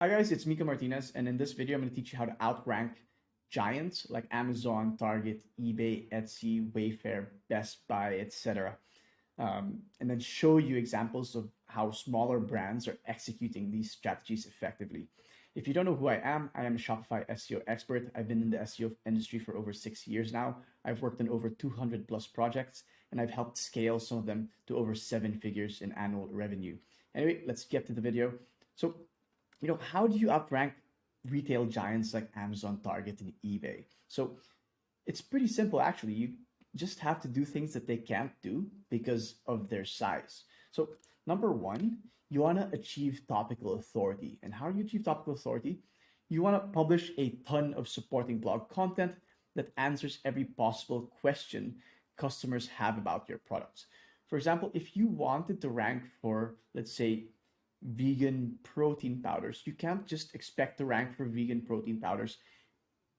Hi guys, it's Mika Martinez, and in this video, I'm going to teach you how to outrank giants like Amazon, Target, eBay, Etsy, Wayfair, Best Buy, etc. And then show you examples of how smaller brands are executing these strategies effectively. If you don't know who I am a Shopify SEO expert. I've been in the SEO industry for over 6 years now. I've worked on over 200 plus projects, and I've helped scale some of them to over 7 figures in annual revenue. Anyway, let's get to the video. So, how do you outrank retail giants like Amazon, Target, and eBay? So it's pretty simple, actually. You just have to do things that they can't do because of their size. So, number one, you want to achieve topical authority. And how do you achieve topical authority? You want to publish a ton of supporting blog content that answers every possible question customers have about your products. For example, if you wanted to rank for, let's say, vegan protein powders, you can't just expect to rank for vegan protein powders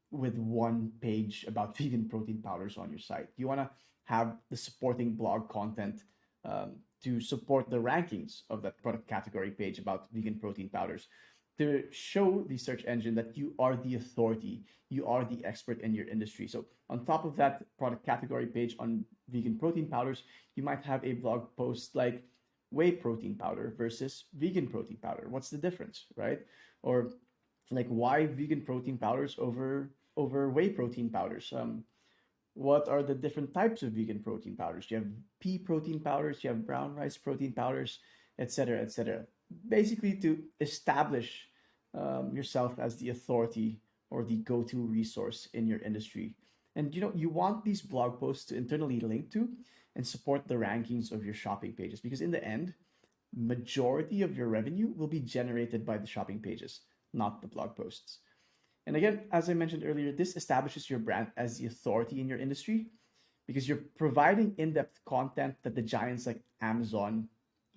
with one page about vegan protein powders on your site. You want to have the supporting blog content to support the rankings of that product category page about vegan protein powders, to show the search engine that you are the authority, you are the expert in your industry. So on top of that product category page on vegan protein powders, you might have a blog post like whey protein powder versus vegan protein powder. What's the difference, right? Or like, why vegan protein powders over whey protein powders? What are the different types of vegan protein powders? You have pea protein powders, you have brown rice protein powders, etc., etc. Basically, to establish yourself as the authority or the go-to resource in your industry. And you want these blog posts to internally link to and support the rankings of your shopping pages, because in the end, majority of your revenue will be generated by the shopping pages, not the blog posts. And again, as I mentioned earlier, this establishes your brand as the authority in your industry because you're providing in-depth content that the giants like Amazon,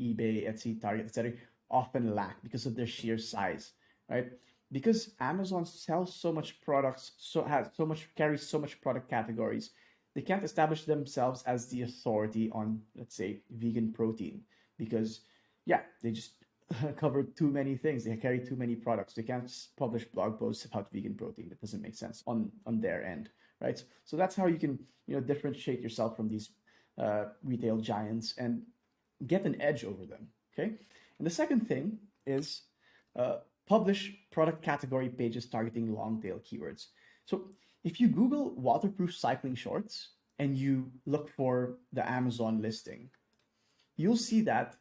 eBay, Etsy, Target, etc. often lack because of their sheer size, right? Because Amazon sells so much products, carries so much product categories, they can't establish themselves as the authority on, let's say, vegan protein because, yeah, they just cover too many things. They carry too many products. They can't just publish blog posts about vegan protein. That doesn't make sense on their end, right? So that's how you can differentiate yourself from these retail giants and get an edge over them. Okay, and the second thing is publish product category pages targeting long tail keywords. So if you Google waterproof cycling shorts and you look for the Amazon listing, you'll see that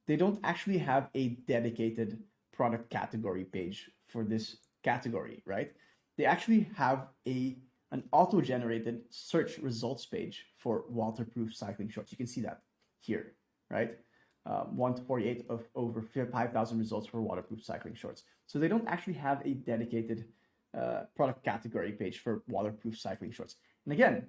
they don't actually have a dedicated product category page for this category, right? They actually have an auto-generated search results page for waterproof cycling shorts. You can see that here, right? 1 to 48 of over 5,000 results for waterproof cycling shorts. So they don't actually have a dedicated product category page for waterproof cycling shorts. And again,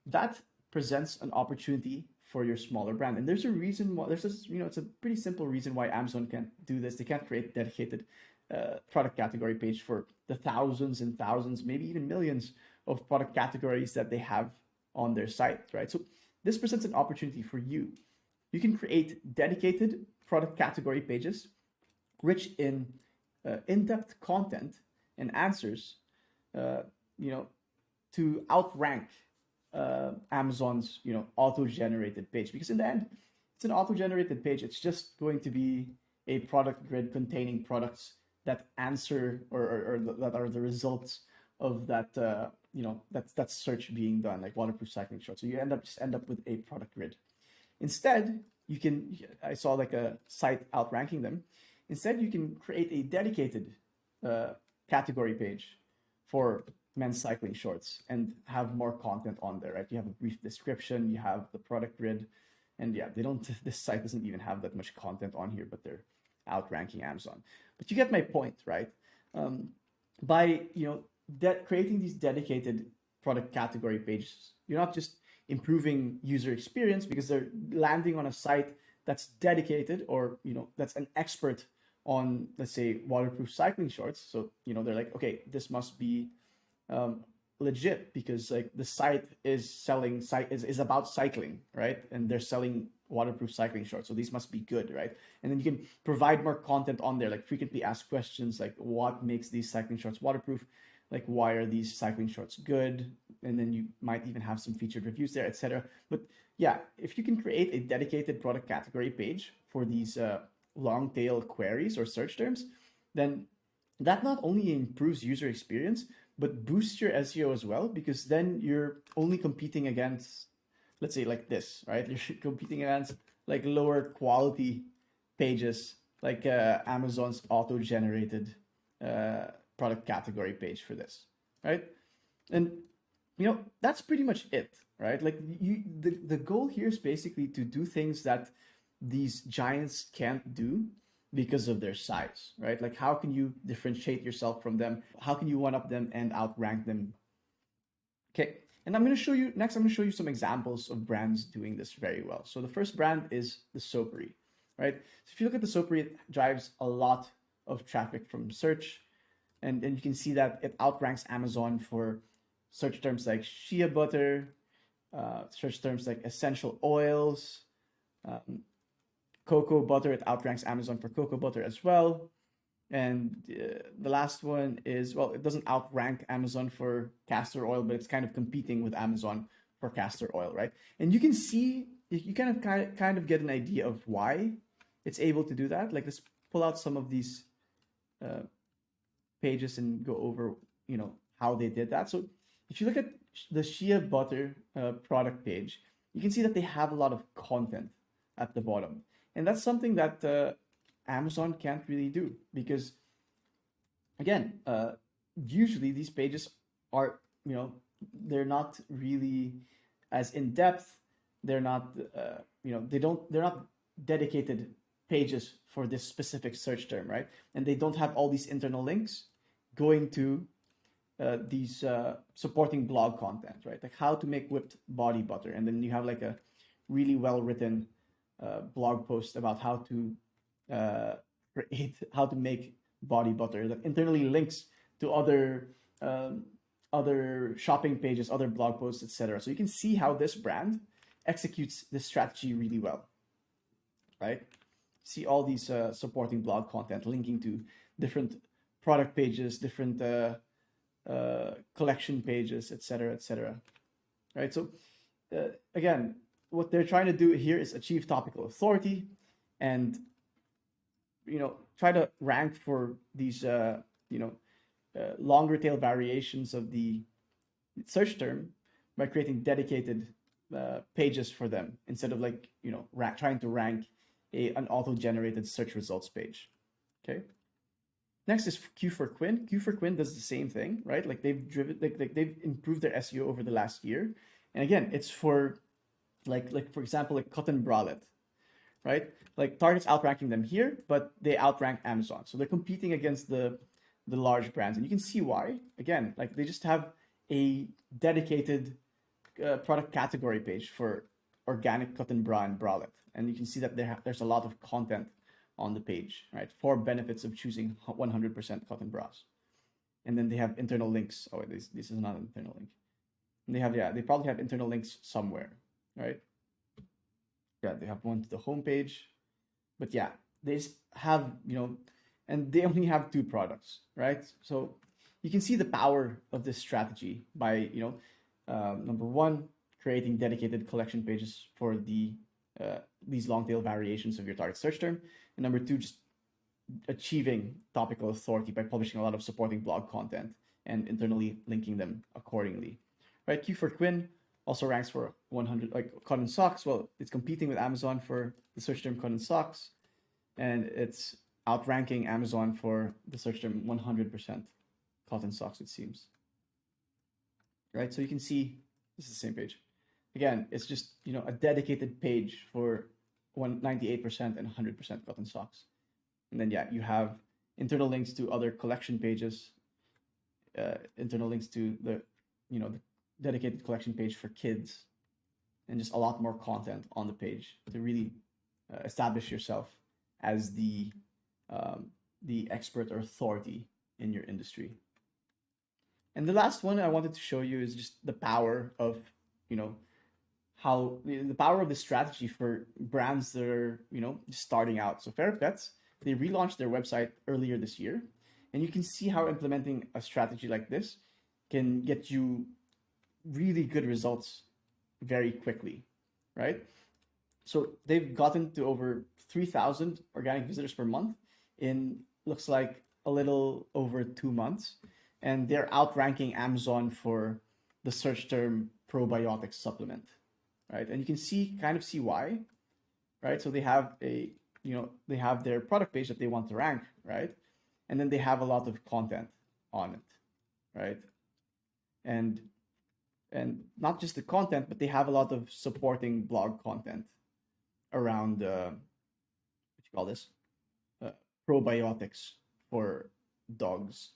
that presents an opportunity for your smaller brand. And there's a reason why. It's a pretty simple reason why Amazon can't do this. They can't create dedicated product category page for the thousands and thousands, maybe even millions of product categories that they have on their site, right? So this presents an opportunity for you. You can create dedicated product category pages rich in in-depth content and answers, to outrank Amazon's auto-generated page, because in the end, it's an auto-generated page. It's just going to be a product grid containing products that answer or that are the results of that that search being done, like waterproof cycling shorts. So you end up with a product grid. Instead, I saw like a site outranking them. Instead, you can create a dedicated category page for men's cycling shorts and have more content on there, right? You have a brief description, you have the product grid, and yeah, this site doesn't even have that much content on here, but they're outranking Amazon. But you get my point, right? By creating these dedicated product category pages, you're not just improving user experience because they're landing on a site that's dedicated or that's an expert on, let's say, waterproof cycling shorts. So they're like, okay, this must be legit because like the site is selling is about cycling, right? And they're selling waterproof cycling shorts, so these must be good, right? And then you can provide more content on there, like frequently asked questions, like what makes these cycling shorts waterproof, like why are these cycling shorts good, and then you might even have some featured reviews there, etc. But yeah, if you can create a dedicated product category page for these long tail queries or search terms, then that not only improves user experience but boosts your SEO as well, because then you're only competing against, let's say like this, right? You're competing against like lower quality pages, like Amazon's auto-generated product category page for this, right? And that's pretty much it, right? Like the goal here is basically to do things that these giants can't do because of their size, right? Like how can you differentiate yourself from them? How can you one up them and outrank them? Okay, and I'm going to show you some examples of brands doing this very well. So the first brand is the Soapery, right? So if you look at the Soapery, it drives a lot of traffic from search, and you can see that it outranks Amazon for search terms like shea butter, search terms like essential oils, cocoa butter. It outranks Amazon for cocoa butter as well. And the last one is, well, it doesn't outrank Amazon for castor oil, but it's kind of competing with Amazon for castor oil, right? And you can see, you kind of get an idea of why it's able to do that. Like let's pull out some of these pages and go over, how they did that. So if you look at the shea butter product page, you can see that they have a lot of content at the bottom. And that's something that Amazon can't really do because, again, usually these pages are, they're not really as in depth. They're not, they're not dedicated pages for this specific search term, right? And they don't have all these internal links going to these supporting blog content, right? Like how to make whipped body butter, and then you have like a really well written blog post about how to how to make body butter that internally links to other shopping pages, other blog posts, etc. So you can see how this brand executes this strategy really well, right? See all these supporting blog content linking to different product pages, different collection pages, etc., etc. Right? So again, what they're trying to do here is achieve topical authority and try to rank for these longer tail variations of the search term by creating dedicated pages for them instead of like trying to rank an auto-generated search results page. Okay. Next is Q for Quinn. Q for Quinn does the same thing, right? Like they've they've improved their SEO over the last year, and again, it's for like for example, like cotton bralette, right? Like Target's outranking them here, but they outrank Amazon, so they're competing against the large brands, and you can see why. Again, like they just have a dedicated product category page for organic cotton bra and bralette, and you can see that there's a lot of content on the page, right? 4 benefits of choosing 100% cotton bras. And then they have internal links. Oh, this is not an internal link. And they probably have internal links somewhere, right? Yeah, they have one to the homepage. But yeah, they have, and they only have 2 products, right? So you can see the power of this strategy by, number 1, creating dedicated collection pages for these long tail variations of your target search term. And number 2, just achieving topical authority by publishing a lot of supporting blog content and internally linking them accordingly. Right? Q for Quinn also ranks for 100, like cotton socks. Well, it's competing with Amazon for the search term cotton socks, and it's outranking Amazon for the search term 100% cotton socks, it seems. Right? So you can see this is the same page. Again, it's just a dedicated page for 98% and 100% cotton socks. And then you have internal links to other collection pages, internal links to the dedicated collection page for kids, and just a lot more content on the page to really establish yourself as the expert or authority in your industry. And the last one I wanted to show you is just the power of, you know, how the power of the strategy for brands that are, just starting out. So Fair Pets, they relaunched their website earlier this year, and you can see how implementing a strategy like this can get you really good results very quickly, right? So they've gotten to over 3,000 organic visitors per month in, looks like, a little over 2 months, and they're outranking Amazon for the search term probiotic supplement, right? And you can kind of see why, right? So they have they have their product page that they want to rank, right? And then they have a lot of content on it, right? And not just the content, but they have a lot of supporting blog content around what you call this, uh, probiotics for dogs,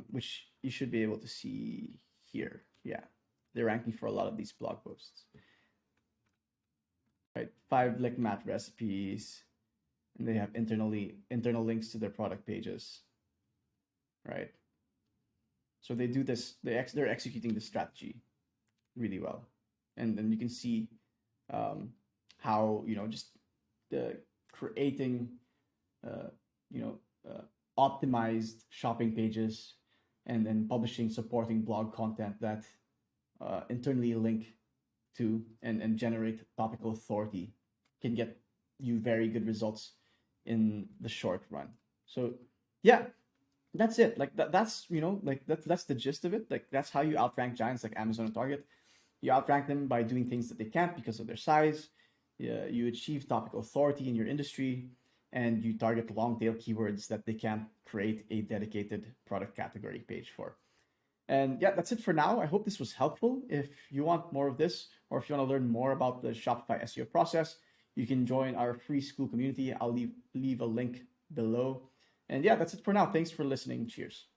which you should be able to see here. Yeah, they're ranking for a lot of these blog posts, right? 5 lick mat recipes, and they have internal links to their product pages, right? So they do this. They're executing this strategy really well, and then you can see how just the creating uh, you know optimized shopping pages and then publishing supporting blog content that internally link to and generate topical authority can get you very good results in the short run. So yeah, that's it. Like that's like that's the gist of it. Like that's how you outrank giants like Amazon and Target. You outrank them by doing things that they can't because of their size. Yeah, you achieve topical authority in your industry, and you target long tail keywords that they can't create a dedicated product category page for. And yeah, that's it for now. I hope this was helpful. If you want more of this, or if you want to learn more about the Shopify SEO process, you can join our free school community. I'll leave a link below. And yeah, that's it for now. Thanks for listening. Cheers.